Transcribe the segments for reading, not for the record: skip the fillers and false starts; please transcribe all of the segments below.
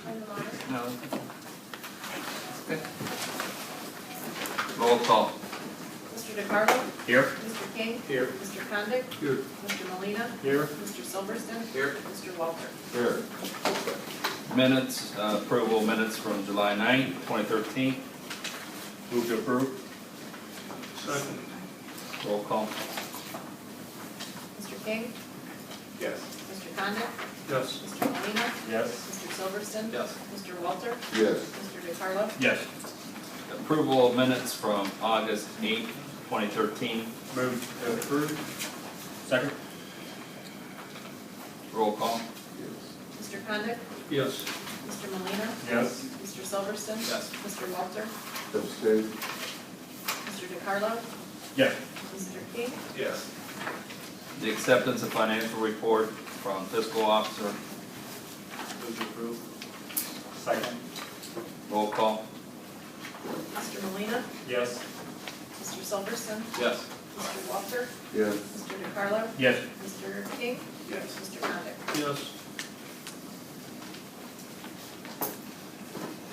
No. Okay. Roll call. Mr. DeCarlo? Here. Mr. King? Here. Mr. Condit? Here. Mr. Molina, Here. Mr. Silverston? Here. Mr. Walter? Here. Minutes, approval minutes from July 9th, 2013. Move to approve. Second. Roll call. Mr. King? Yes. Mr. Condit? Yes. Mr. Molina, Yes. Mr. Silverston? Yes. Mr. Walter? Yes. Mr. DeCarlo? Yes. Approval of minutes from August 8th, 2013. Move to approve. Second. Roll call. Mr. Condit? Yes. Mr. Molina, Yes. Mr. Silverston? Yes. Mr. Walter? Abstain. Mr. DeCarlo? Yes. Mr. King? Yes. The acceptance of financial report from fiscal officer. Move to approve. Second. Roll call. Mr. Molina, Yes. Mr. Silverston? Yes. Mr. Walter? Yes. Mr. DeCarlo? Yes. Mr. King? Yes. Mr. Condit? Yes.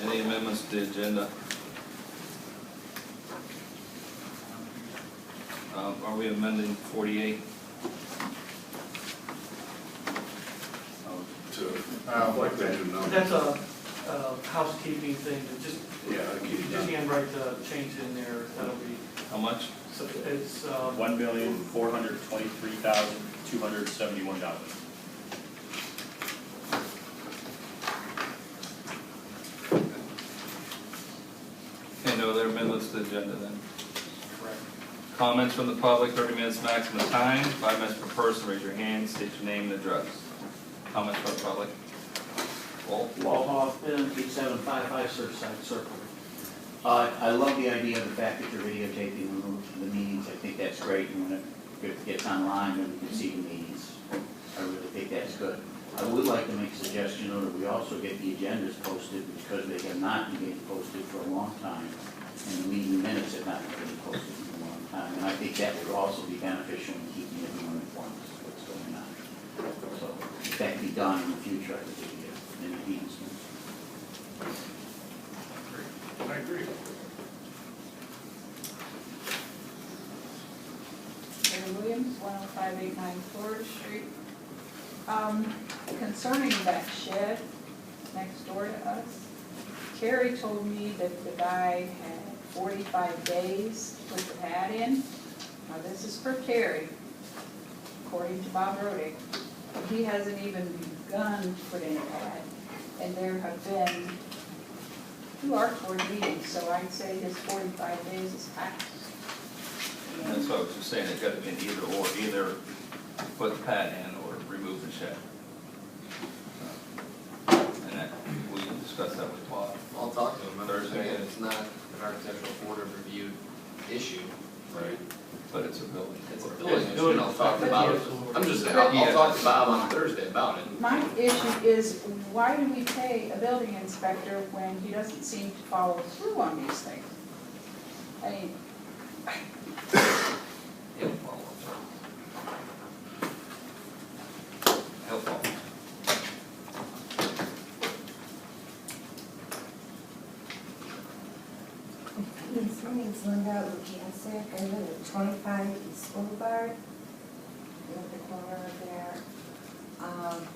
Any amendments to the agenda? Are we amending 48? That's a housekeeping thing, to just handwrite the change in there, that'll be, How much? so it's, $1,423,271. Okay, no other amendments to the agenda then. correct. Comments from the public, 30 minutes maximum time, 5 minutes per person, raise your hand, state your name and address. Comments from the public? Walt? Walt Hoffman, 8755 Surfside Circle. I love the idea of the fact that you're videotaping the meetings. I think that's great, and when it gets online, then we can see the meetings. I really think that's good. I would like to make a suggestion, though, that we also get the agendas posted, because they have not been getting posted for a long time, and the meeting minutes have not been getting posted for a long time. And I think that would also be beneficial in keeping everyone informed of what's going on. So if that can be done in the future, I think it would be an enhancement. I agree. Mary Williams, 10589 Forge Street. Concerning that shed next door to us, Terry told me that the guy had 45 days to put the pad in. Now this is for Terry, according to Bob Rodick. He hasn't even begun to put in a pad, and there have been 2 art board meetings, so I'd say his 45 days is passed. That's what I was just saying, it's got to be an either or, either put the pad in or remove the shed. And that, we discussed that with Bob. I'll talk to him. Thursday. Again, it's not an architectural board of review issue. Right. But it's a building. It's a building issue, and I'll talk to Bob. I'm just saying, I'll talk to Bob on Thursday about it. My issue is, why do we pay a building inspector when he doesn't seem to follow through on these things? I mean, He'll follow through. He'll follow. Yes, my name's Linda Lukancic. I live at 25 East Boulevard, at the corner of there, and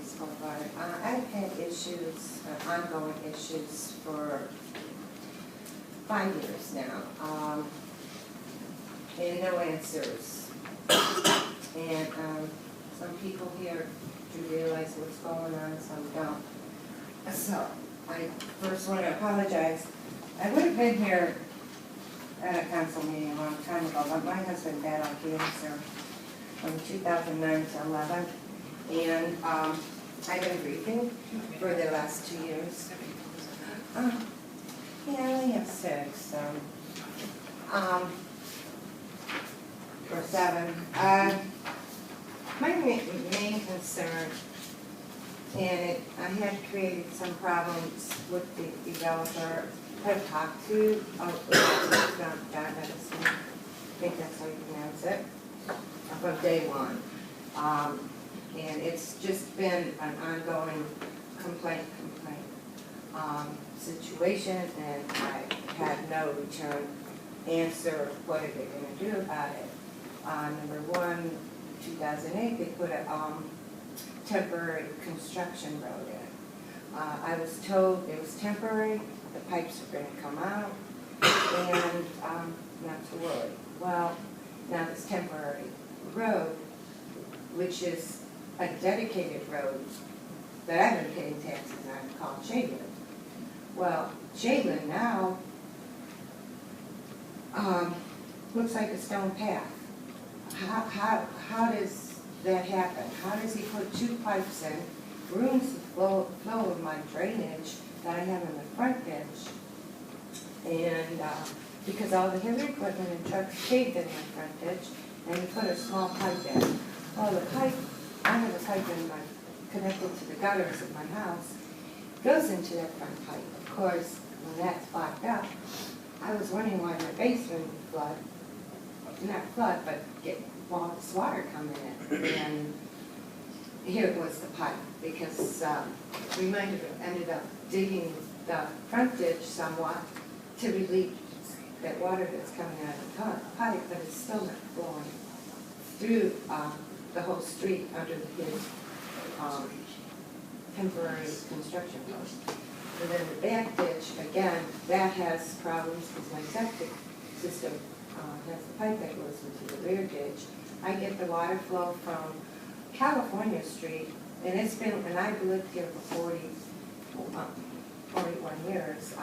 East Boulevard. I've had issues, ongoing issues for 5 years now, and no answers. And some people here do realize what's going on, some don't. So I first want to apologize. I would have been here at a council meeting a long time ago, but my husband battled cancer from 2009 to 11, and I've been grieving for the last 2 years. Yeah, I only have 6, or 7. My main concern, and I had created some problems with the developer. I've talked to John Edison, I think that's how you pronounce it, from day one. And it's just been an ongoing complaint, situation, and I had no return answer, what are they gonna do about it? Number one, 2008, they put a, temporary construction road in. I was told it was temporary, the pipes are gonna come out, and, not to worry. Well, now this temporary road, which is a dedicated road that I've been paying taxes on, called Shaylin. Well, Shaylin now, looks like a stone path. How does that happen? How does he put two pipes in, ruins the flow of my drainage that I have in the front ditch? And, because all the heavy equipment and trucks caved in my front ditch, and he put a small pipe in. Well, the pipe, I have a pipe in my, connected to the gutters of my house, goes into that front pipe. Of course, when that's blocked up, I was wondering why my basement would flood, not flood, but get all this water coming in. And here was the pipe, because Reminderville ended up digging the front ditch somewhat to relieve that water that's coming out of the pipe, but it's still not flowing through the whole street under his temporary construction road. And then the back ditch, again, that has problems because my septic system has a pipe that goes into the rear ditch. I get the water flow from California Street, and it's been, and I've lived here for 41 years,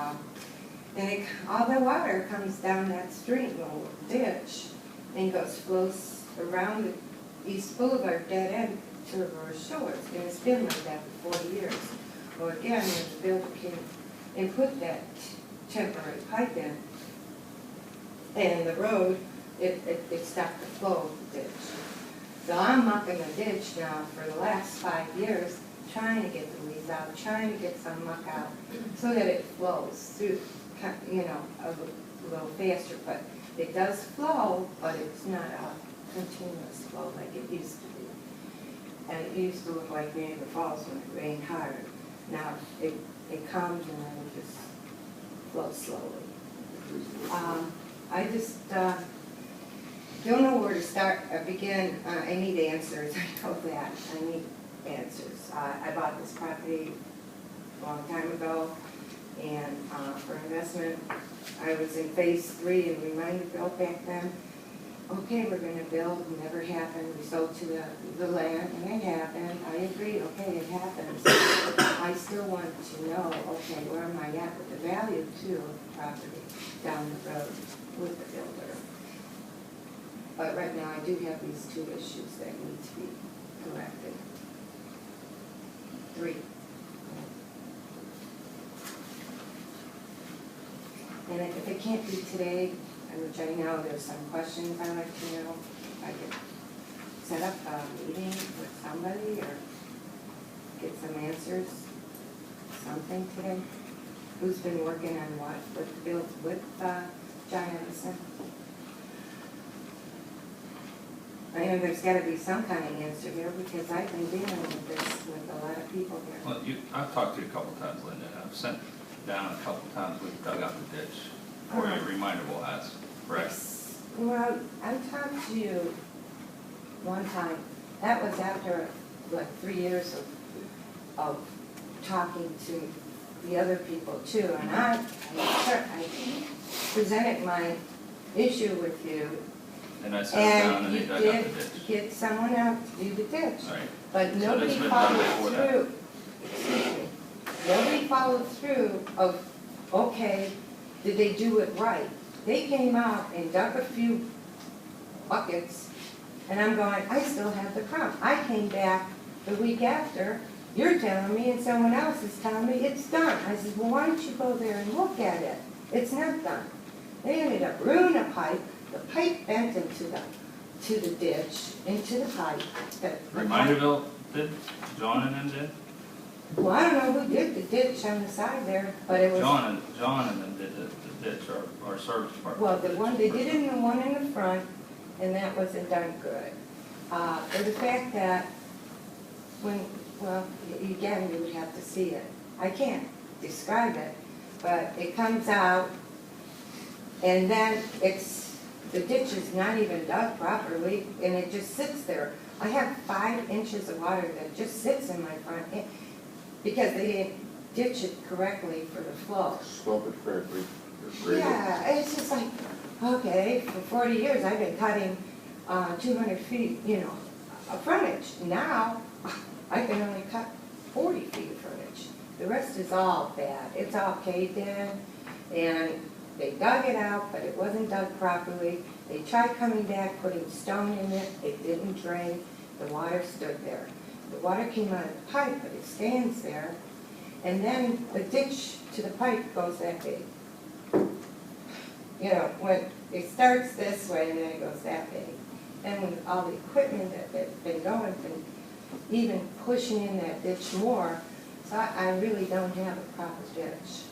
and all the water comes down that street, little ditch, and flows around the East Boulevard dead end to Reverse Shores, and it's been like that for 40 years. Well, again, when the builder came and put that temporary pipe in, and the road, it stopped the flow of the ditch. So I'm mucking the ditch now for the last 5 years, trying to get the weeds out, trying to get some muck out, so that it flows through, you know, a little faster. But it does flow, but it's not a continuous flow like it used to be. And it used to look like Niagara Falls when it rained hard. Now it comes and then it just flows slowly. I just don't know where to start, begin. I need answers. I know that. I need answers. I bought this property a long time ago, and for investment, I was in phase 3 in Reminderville back then. Okay, we're going to build. It never happened. We sold to the land, and it happened. I agree. Okay, it happened. I still want to know, okay, where am I at with the value, too, of the property down the road with the builder. But right now, I do have these 2 issues that need to be corrected. 3. And if it can't be today, which I know there's some questions I'd like to know, if I could set up a meeting with somebody or get some answers, something today. Who's been working on what with the build with John Edison? I know there's got to be some kind of answer here because I've been dealing with this with a lot of people here. Well, I've talked to you a couple times, Linda. I've sent down a couple times, we've dug out the ditch, or a Reminderville has, correct? Well, I talked to you one time. That was after like 3 years of talking to the other people too, and I presented my issue with you. And I sat down and they dug out the ditch. And you did get someone out to do the ditch. Right. But So nobody that's been done before followed that. through. Excuse me. Nobody followed through of, okay, did they do it right? They came out and dug a few buckets, and I'm going, I still have the crumb. I came back the week after, you're telling me, and someone else is telling me it's done. I said, well, why don't you go there and look at it? It's not done. They ended up ruining a pipe. The pipe bent into the ditch, into the pipe. Reminderville did, John and them did? Well, I don't know who did the ditch on the side there, but it was. John and them did the ditch, our service department. Well, the one, they did it in the one in the front, and that wasn't done good. For the fact that when well, again, you would have to see it. I can't describe it, but it comes out, and then the ditch is not even dug properly, and it just sits there. I have 5 inches of water that just sits in my front, because they didn't ditch it correctly for the flow. Slope it correctly. Grade it. Yeah, it's just like, okay, for 40 years, I've been cutting 200 feet, of frontage. Now, I can only cut 40 feet of frontage. The rest is all bad. It's all caved in, and they dug it out, but it wasn't dug properly. They tried coming back, putting stone in it. It didn't drain. The water stood there. The water came out of the pipe, but it stands there. And then the ditch to the pipe goes that big. When it starts this way and then it goes that big. And with all the equipment that's been going, been even pushing in that ditch more, so I really don't have a proper ditch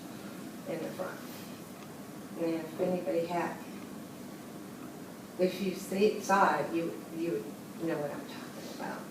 in the front. And if anybody if you saw it, you would know what I'm talking about.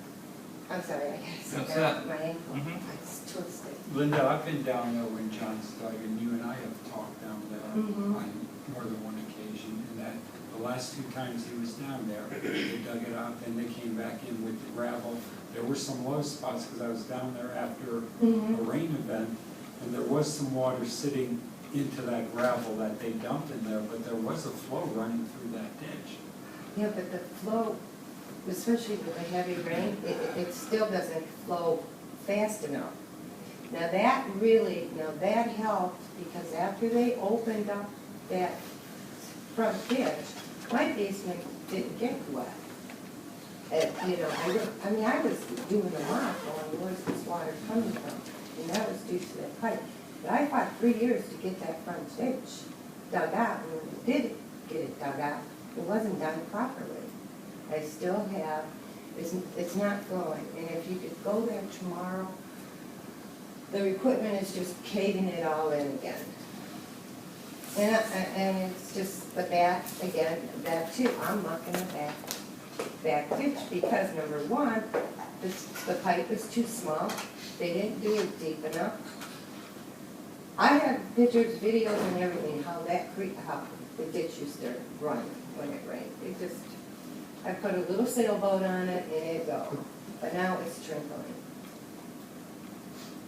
I'm sorry, I That's got it. my ankle. Mhm. It's twisted. Linda, I've been down there when John's dug, and you and I have talked down there Mhm. on more than one occasion, and that the last 2 times he was down there, they dug it out, then they came back in with the gravel. There were some low spots, because I was down there after a rain event, and there was some water sitting into that gravel that they dumped in there, but there was a flow running through that ditch. Yeah, but the flow, especially with the heavy rain, it still doesn't flow fast enough. Now that helped, because after they opened up that front ditch, my basement didn't get wet. I was doing a lot going, where's this water coming from? And that was due to that pipe. But I fought 3 years to get that front ditch dug out, and when we did get it dug out, it wasn't done properly. I still have, it's not flowing, and if you could go there tomorrow, the equipment is just caving it all in again. And it's just, but that too, I'm mucking the back ditch, because number one, the pipe is too small, they didn't do it deep enough. I have pictures, videos, and everything, how the ditch used to run when it rained. I put a little sailboat on it and it goes, but now it's trickling.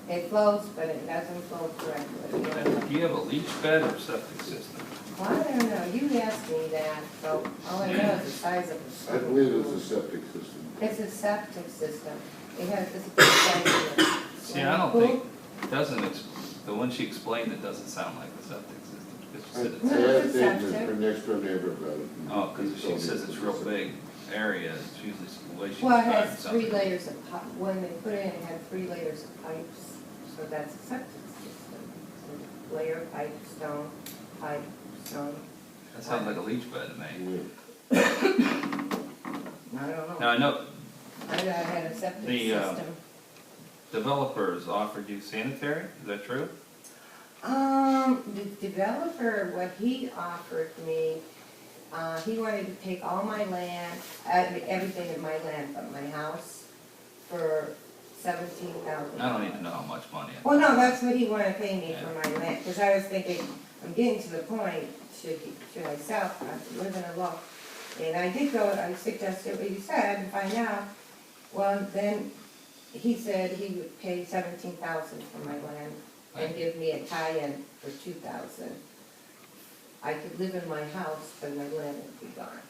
It flows, but it doesn't flow correctly. Do you have a leach bed or septic system? Well, I don't know, you asked me that, so all I know is the size of the. I believe it's a septic system. It's a septic system. It has this big size. See, I don't think, it doesn't, the one she explained, it doesn't sound like a septic system. Because she said it's, No, I it's had a things septic. her next door neighbor about it. oh, because she says it's real big area, it's usually the way she Well, it described has something. 3 layers of, when they put it in, it had 3 layers of pipes, so that's a septic system. So layer of pipe, stone, pipe, stone. That sounds like a leach bed to me. Yeah. I don't know. Now, I know I had a septic The, system. developers offered you sanitary, is that true? The developer, what he offered me, he wanted to take all my land, everything in my land but my house, for $17,000. I don't need to know how much money. Well, no, that's what he wanted to pay me for my land, because I was thinking, I'm getting to the point, should I sell, I'm living alone. And I did go, I suggested what you said, and find out, well, then, he said he would pay $17,000 for my land, and give me a tie-in for $2,000. I could live in my house, but my land would be gone.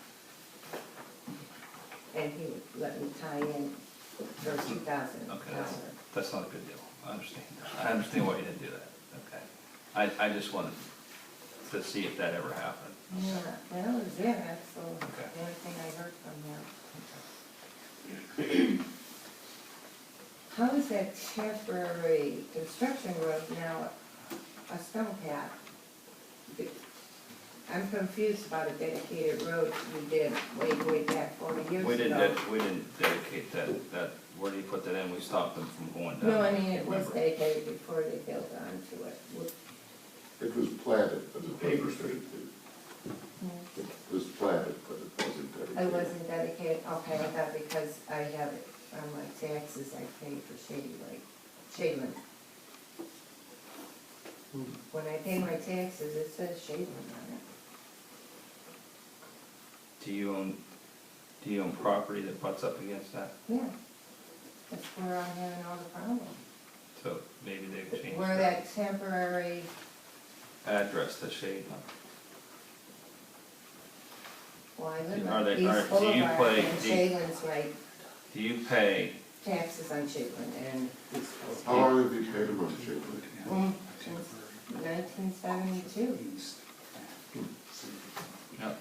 And he would let me tie in for $2,000. Okay, that's not a good deal, I understand why you didn't do that, okay. I just wanted to see if that ever happened. Yeah, well, it was there, that's the Okay. only thing I heard from him. How is that temporary construction road now a stone path? I'm confused about a dedicated road we did way back 40 years ago. We didn't dedicate that, where do you put that in? We stopped them from going down. No, I mean, it was Remember? dedicated before they built onto it. It was platted, but it Paper wasn't street. dedicated. It was platted, but it wasn't dedicated. I wasn't dedicated, okay, I thought because I have it on my taxes I pay for Shadeland. When I pay my taxes, it says Shadeland on it. Do you own property that butts up against that? Yeah, that's where I'm having all the problems. So maybe they've changed Where that that temporary, address to Shadeland. well, I live Are on they- East do you Boulevard, play- and do you- Shadeland's my Do you pay, taxes on Shadeland and East How Boulevard. long have you paid them on Shadeland? Since 1972. no,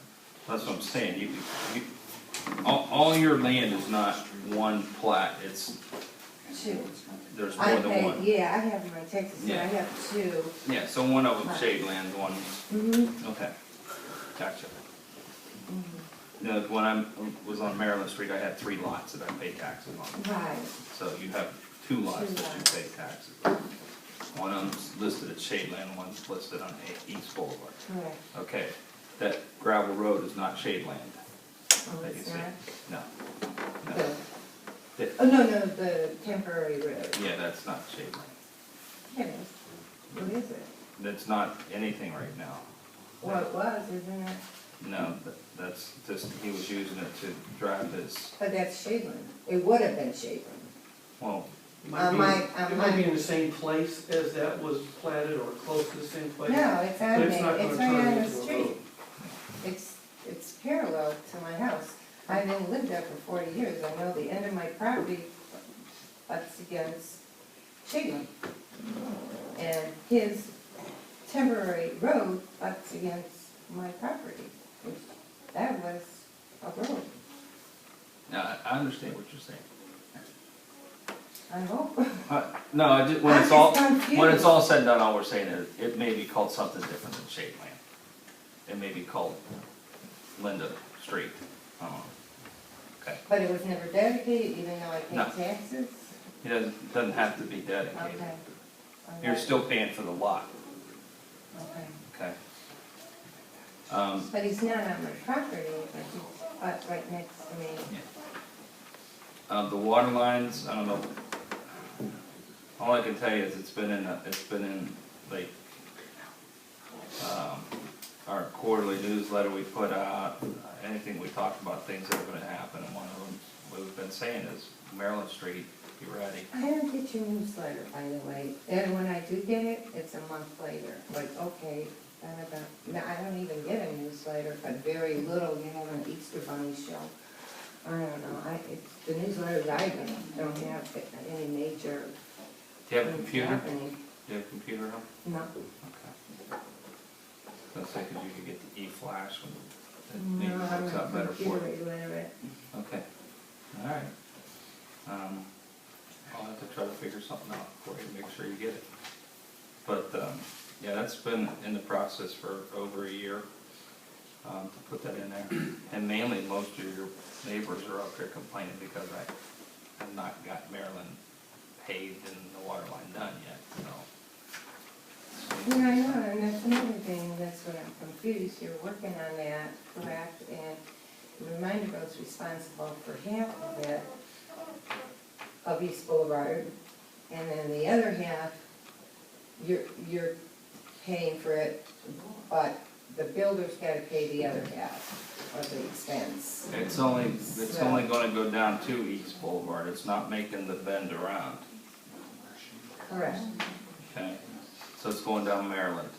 that's what I'm saying, all your land is not one plat, it's, Two. there's I more than pay, one. yeah, I have my taxes, so I Yeah. have two. Yeah, so one of them shade land, one, Mm-hmm. okay, gotcha. Mm-hmm. You know, when I was on Maryland Street, I had 3 lots that I paid taxes on. Right, So you have 2 lots Two that you lots. pay taxes. One of them's listed as shade land, one's listed on East Boulevard. correct. Okay, that gravel road is not shade land. Oh, that you it's see. not? No. The, It- oh, no, the temporary road. Yeah, that's not shade land. It is. What is it? That's not anything right now. Well, it was, isn't it? No, that's just, he was using it to drive his, But that's Shadeland. It would have been Shadeland. well, It might be- my- It might be in the same place as that was platted or close to the same place. No, it's on But it's not the, it's gonna right turn on the into a street. road. It's parallel to my house. I haven't lived there for 40 years. I know the end of my property butts against Shadeland. And his temporary road butts against my property, which, that was a road. no, I understand what you're saying. I hope. No, I just, I'm just confused. when it's all said and done, all we're saying is, it may be called something different than shade land. It may be called Linda Street, okay. But it was never dedicated, even though I paid No. taxes? It doesn't have to be dedicated. Okay. You're still paying for the lot, Okay. okay? But he's not on my property, but he's right next to me. The water lines, I don't know. All I can tell you is it's been in like, our quarterly newsletter we put out, anything we talked about, things that are gonna happen, and one of them, what we've been saying is Maryland Street, be ready. I don't get your newsletter, by the way, and when I do get it, it's a month later, like, okay, no, I don't even get a newsletter, but very little, you have an Easter Bunny show. I don't know, the newsletters I get don't have any major Do you have a things computer? happening. Do you have a computer at home? No. Okay. I was thinking you could get the E-flash when it No, maybe I'm works out not better for computer you. illiterate. Okay, all right. I'll have to try to figure something out for you to make sure you get it. But, yeah, that's been in the process for over a year, to put that in there. And mainly, most of your neighbors are up there complaining because I have not got Maryland paved and the water line done yet, so. Yeah, I know, and that's another thing, that's what I'm confused, you're working on that, correct, and Reminderville's responsible for half of it, of East Boulevard, and then the other half, you're paying for it, but the builder's gotta pay the other half of the expense. It's only gonna go down to East Boulevard, it's not making the bend around, Correct. okay? So it's going down Maryland.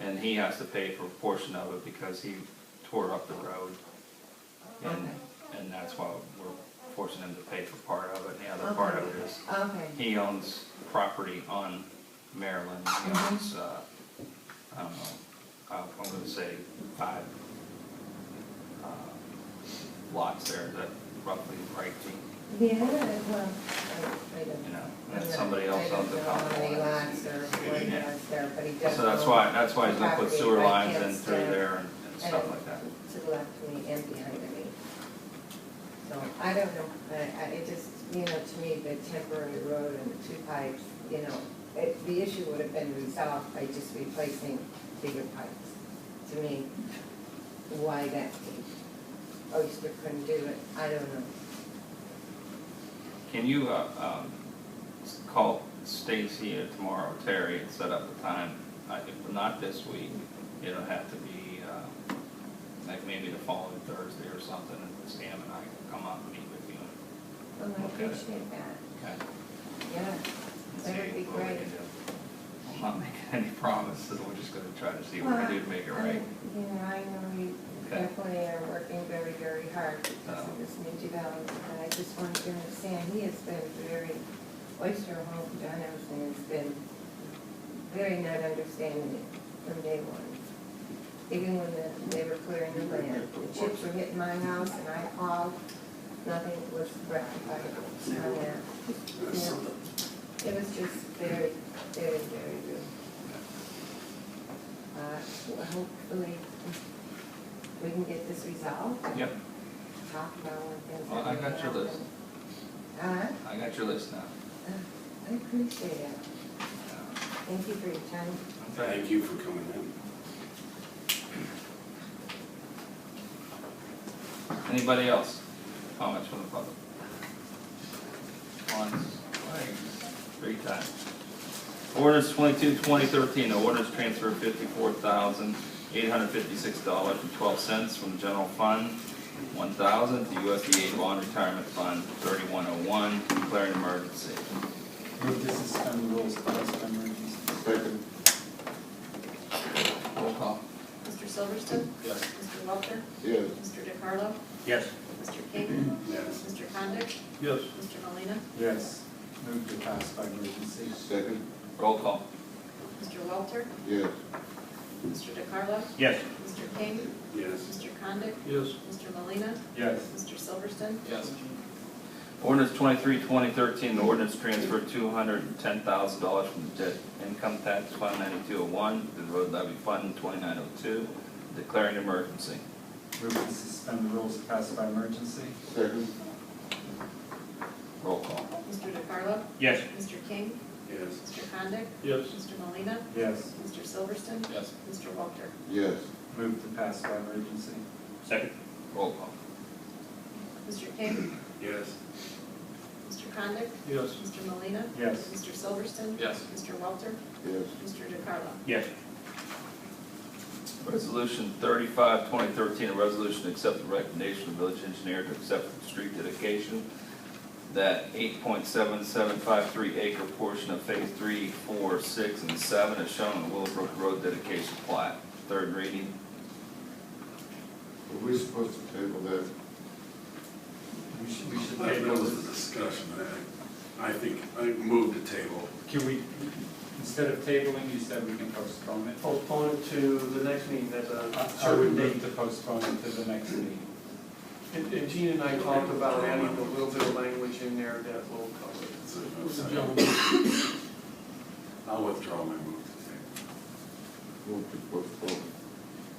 And he has to pay for a portion of it because he tore up the road. And that's why we're forcing him to pay for part of it, and the other part of it is, Okay, he owns property on Maryland, he owns, I don't know, I'm gonna say 5 lots there, is that roughly right, Gene? yeah, well, I don't You know, and somebody else owns a I don't know how couple. many lots or what he has there, but he does. So that's own why he's gonna put property sewer right lines in next through to- there and stuff like that. To the left of me and behind me. So, I don't know, it just, to me, the temporary road and the 2 pipes, the issue would have been resolved by just replacing bigger pipes. To me, why that, Oyster couldn't do it, I don't know. can you, call Stacy or tomorrow, or Terry, and set up a time? If not this week, it'll have to be, like maybe the following Thursday or something, and Sam and I can come up and meet with you. Well, I appreciate that. Okay? Yeah, And that would see be what we great. can do. I'm not making any promises, we're just gonna try to see what we can do to make it right. You know, I know you Okay. definitely are working very, very hard because of this new development, and I just want you to understand, he has been very, Oyster Home done everything, has been very not understanding it from day one. Even when they were clearing the land, the chips were hitting my house and I called, nothing was rectified on that. Yeah. It was just very, very, very good. Hopefully, we can get this resolved. and Yep. Talk about when things Well, are I got your gonna list. happen. I got your list now. I appreciate it. Thank you for your time. Thank you for coming in. Anybody else? Comments from the public? Once, twice, 3 times. Ordinance 22-2013, the ordinance transfer $54,856.12 from the general fund, $1,000 to USDA bond retirement fund 3101, declaring emergency. Move to suspend the rules, pass by emergency. Second. Roll call. Mr. Silverston? Yes. Mr. Walter? Yes. Mr. DeCarlo? Yes. Mr. King? Yes. Mr. Condit? Yes. Mr. Molina, Yes. Move to pass by emergency. Second. Roll call. Mr. Walter? Yes. Mr. DeCarlo? Yes. Mr. King? Yes. Mr. Condit? Yes. Mr. Molina, Yes. Mr. Silverston? Yes. Ordinance 23-2013, the ordinance transferred $210,000 from the income tax fund 9201 to the road levy fund 2902, declaring emergency. Move to suspend the rules, pass by emergency. Second. Roll call. Mr. DeCarlo? Yes. Mr. King? Yes. Mr. Condit? Yes. Mr. Molina, Yes. Mr. Silverston? Yes. Mr. Walter? Yes. Move to pass by emergency. Second. Roll call. Mr. King? Yes. Mr. Condit? Yes. Mr. Molina, Yes. Mr. Silverston? Yes. Mr. Walter? Yes. Mr. DeCarlo? Yes. Resolution 35-2013, a resolution to accept the recommendation of the village engineer to accept the street dedication, that 8.7753 acre portion of phase 3, 4, 6, and 7 is shown on the Willowbrook Road dedication plat. Third reading. Are we supposed to table that? We should That was a discussion. I think I moved the table. Can we, instead of tabling, you said we can postpone it? Postpone it to the next meeting, that's a I would certain need date. to postpone it to the next meeting. And Gene and I talked about adding a little bit of language in there that will cover it. I'll withdraw my move to table. Move to postpone.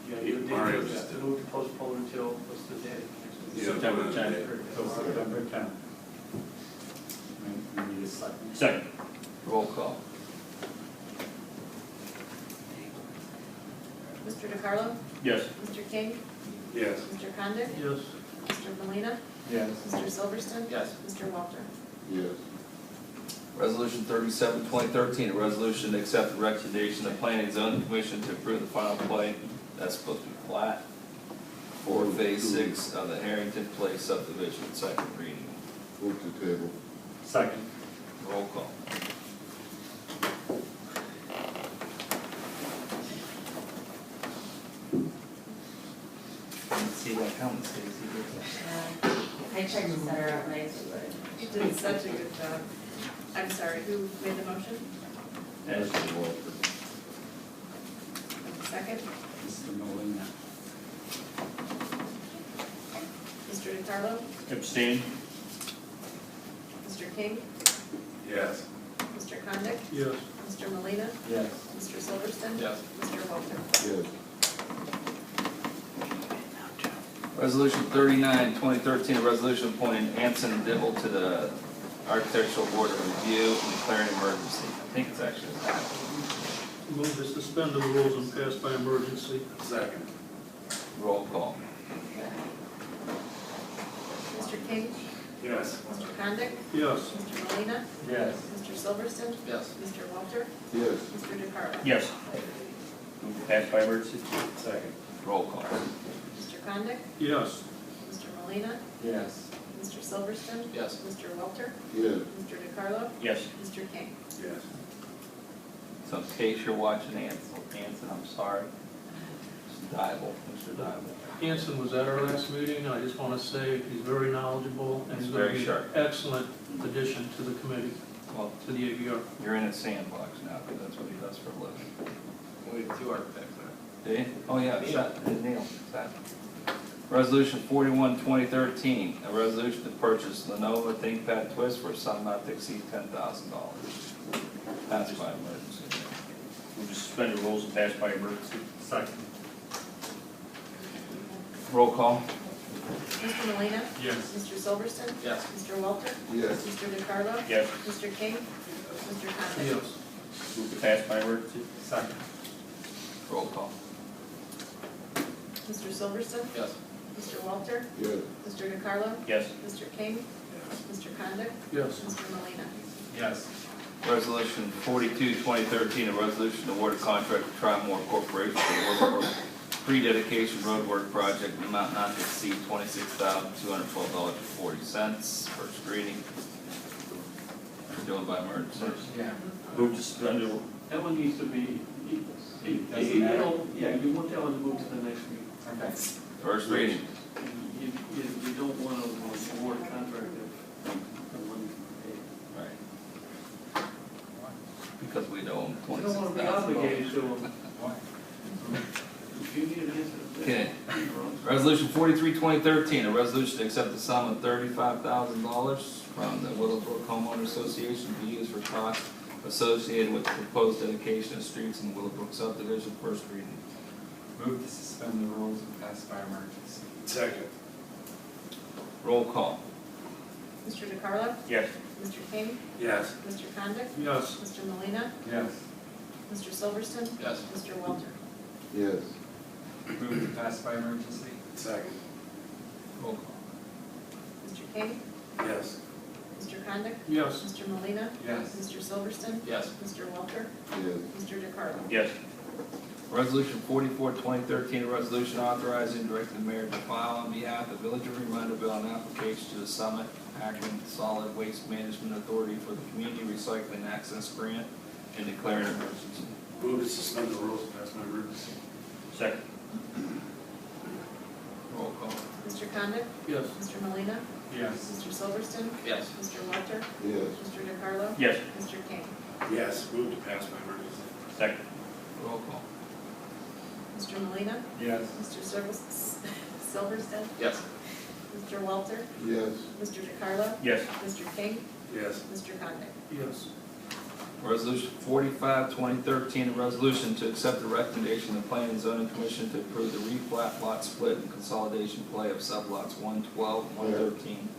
Yeah, Yeah, you Mario did, just did. move to postpone until, what's the date? Yeah, September but- 10th, till September 10th. We need a second. Second. Roll call. Mr. DeCarlo? Yes. Mr. King? Yes. Mr. Condit? Yes. Mr. Molina, Yes. Mr. Silverston? Yes. Mr. Walter? Yes. Resolution 37-2013, a resolution to accept the recommendation of the Planning and Zoning Commission to approve the final play, that's supposed to be plat, for phase 6 of the Harrington Place subdivision, second reading. Move to table. Second. Roll call. See that coming, Stacy. I tried to set her up nicely, but. You did such a good job. I'm sorry, who made the motion? Ashley Walter. Second? Mr. Molina. Mr. DeCarlo? Abstain. Mr. King? Yes. Mr. Condit? Yes. Mr. Molina, Yes. Mr. Silverston? Yes. Mr. Walter? Yes. Resolution 39-2013, a resolution appointing Anson Dibble to the Architectural Board of Review and declaring emergency. I think it's actually that. Move to suspend the rules and pass by emergency. Second. Roll call. Mr. King? Yes. Mr. Condit? Yes. Mr. Molina, Yes. Mr. Silverston? Yes. Mr. Walter? Yes. Mr. DeCarlo? Yes. Move to pass by emergency? Second. Roll call. Mr. Condit? Yes. Mr. Molina, Yes. Mr. Silverston? Yes. Mr. Walter? Yes. Mr. DeCarlo? Yes. Mr. King? Yes. So in case you're watching Anson, I'm sorry. Mr. Dybel. Hanson was at our last meeting, I just want to say he's very knowledgeable and He's he's going to very be sharp. an excellent addition to the committee, Well, to the AVR. you're in a sandbox now, because that's what he does for a living. We have two architects there. Did he? Oh, yeah, Neil. Resolution 41, 2013, a resolution to purchase Lenovo ThinkPad Twist for a sum not to exceed $10,000. Passed by emergency. Move to suspend the rules and pass by emergency? Second. Roll call. Mr. Molina, Yes. Mr. Silverston? Yes. Mr. Walter? Yes. Mr. DeCarlo? Yes. Mr. King? Mr. Condit? Yes. Move to pass by emergency? Second. Roll call. Mr. Silverston? Yes. Mr. Walter? Yes. Mr. DeCarlo? Yes. Mr. King? Mr. Condit? Yes. Mr. Molina. Yes. Resolution 42, 2013, a resolution to award a contract to Tri-Moore Corporation for the pre-dedication roadwork project in the amount not to exceed $26,212.40. First reading. We're doing by emergency. Yeah. Move to suspend the, That one needs to be, Doesn't matter. yeah, you want that one to move to the next meeting. Okay. First reading. You don't want to award a contract if the money paid. Right. Because we owe them You don't want to be $26,000. obligated to them. Why? If you need an answer. Okay. Resolution 43, 2013, a resolution to accept the sum of $35,000 from the Willowbrook Homeowner Association to be used for costs associated with the proposed dedication of streets in the Willowbrook subdivision. First reading. Move to suspend the rules and pass by emergency. Second. Roll call. Mr. DeCarlo? yes. Mr. King? Yes. Mr. Condit? Yes. Mr. Molina, Yes. Mr. Silverston? Yes. Mr. Walter? Yes. Move to pass by emergency. Second. Roll call. Mr. King? Yes. Mr. Condit? Yes. Mr. Molina, Yes. Mr. Silverston? Yes. Mr. Walter? Yes. Mr. DeCarlo? Yes. Resolution 44, 2013, a resolution authorizing and directing the mayor to file on behalf of Village of Reminderville an application to the Summit Akron Solid Waste Management Authority for the Community Recycling Access Grant and declaring an emergency. Move to suspend the rules and pass by emergency. Second? Roll call. Mr. Condit? Yes. Mr. Molina, Yes. Mr. Silverston? Yes. Mr. Walter? Yes. Mr. DeCarlo? Yes. Mr. King? Yes. Move to pass by emergency. Second? Roll call. Mr. Molina, Yes. Mr. Silverston? Yes. Mr. Walter? Yes. Mr. DeCarlo? Yes. Mr. King? Yes. Mr. Condit? Yes. Resolution 45, 2013, a resolution to accept the recommendation of the Planning and Zoning Commission to approve the replat lot split and consolidation play of sublots 112 and 113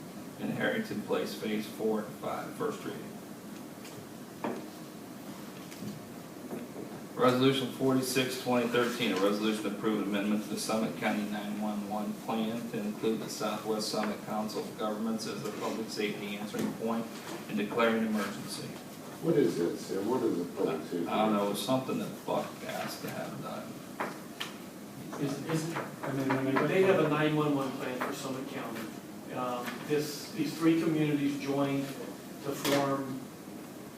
in Harrington Place, Phase 4 and 5. First reading. Resolution 46, 2013, a resolution to approve an amendment to the Summit County 911 plan to include the Southwest Summit Council of Governments as a public safety answering point and declaring an emergency. What is this? What is it? I don't know, it's something that Buck asked to have done. They have a 911 plan for Summit County. These three communities joined to form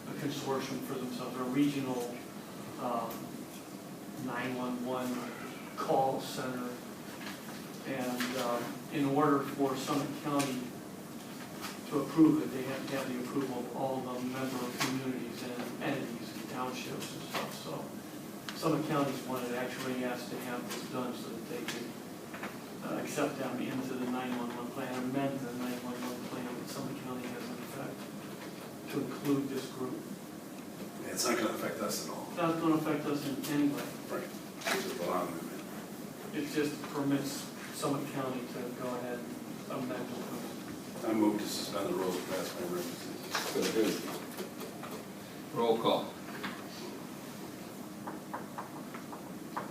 a consortium for themselves, a regional 911 call center. And in order for Summit County to approve it, they have to have the approval of all the member communities and entities and townships and stuff. So Summit County's one that actually asked to have this done so that they could accept them into the 911 plan, amend the 911 plan that Summit County has in effect to include this group. It's not going to affect us at all. It's not going to affect us in any way. Right. Just allow them to. It just permits Summit County to go ahead and amend the plan. I move to suspend the rules and pass by emergency. Roll call.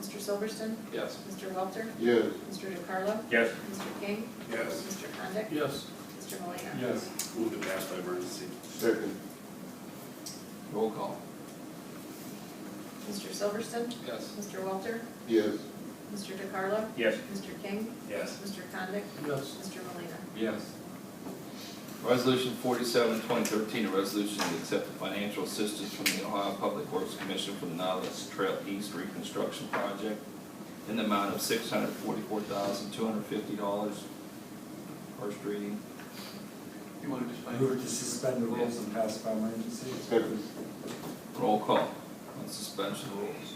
Mr. Silverston? Yes. Mr. Walter? Yes. Mr. DeCarlo? Yes. Mr. King? Yes. Mr. Condit? Yes. Mr. Mr. Molina. Yes. Move to pass by emergency. Second. Roll call. Mr. Silverston? Yes. Mr. Walter? Yes. Mr. DeCarlo? Yes. Mr. King? Yes. Mr. Condit? Yes. Mr. Molina. Yes. Resolution 47, 2013, a resolution to accept the financial assistance from the Ohio Public Works Commission for the Nautilus Trail East Reconstruction Project in the amount of $644,250. First reading. You want to just find? Move to suspend the rules and pass by emergency. Second. Roll call on suspension of rules.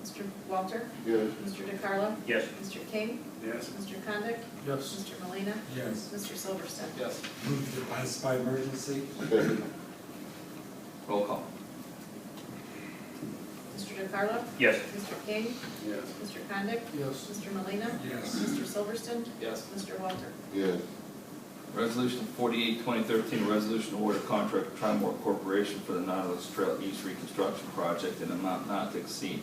Mr. Walter? Yes. Mr. DeCarlo? Yes. Mr. King? Yes. Mr. Condit? Yes. Mr. Molina. Yes. Mr. Silverston? Yes. Move to pass by emergency. Second. Roll call. Mr. DeCarlo? Yes. Mr. King? Yes. Mr. Condit? Yes. Mr. Molina. Yes. Mr. Silverston? Yes. Mr. Walter? Yes. Resolution 48, 2013, a resolution to award a contract to Trimore Corporation for the Nautilus Trail East Reconstruction Project in an amount not to exceed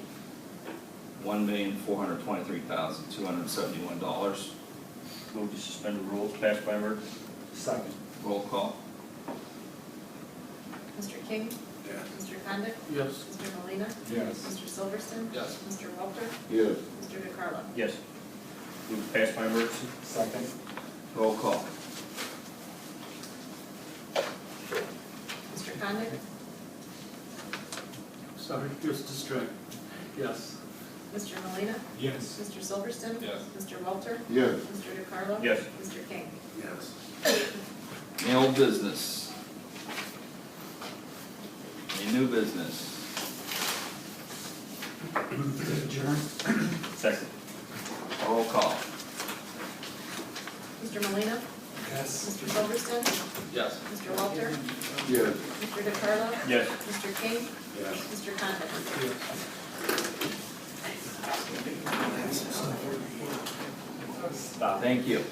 $1,423,271. Move to suspend the rules, pass by emergency. Second. Roll call. Mr. King? Yes. Mr. Condit? Yes. Mr. Molina. Yes. Mr. Silverston? Yes. Mr. Walter? Yes. Mr. DeCarlo? Yes. Move to pass by emergency. Second. Roll call. Mr. Condit? Sorry, just distracted. Yes. Mr. Molina. Yes. Mr. Silverston? Yes. Mr. Walter? Yes. Mr. DeCarlo? Yes. Mr. King? Yes. Any old business? Any new business? Move to adjourn. Second. Roll call. Mr. Molina. Yes. Mr. Silverston? Yes. Mr. Walter? Yes. Mr. DeCarlo? Yes. Mr. King? Yes. Mr. Condit? Thank you.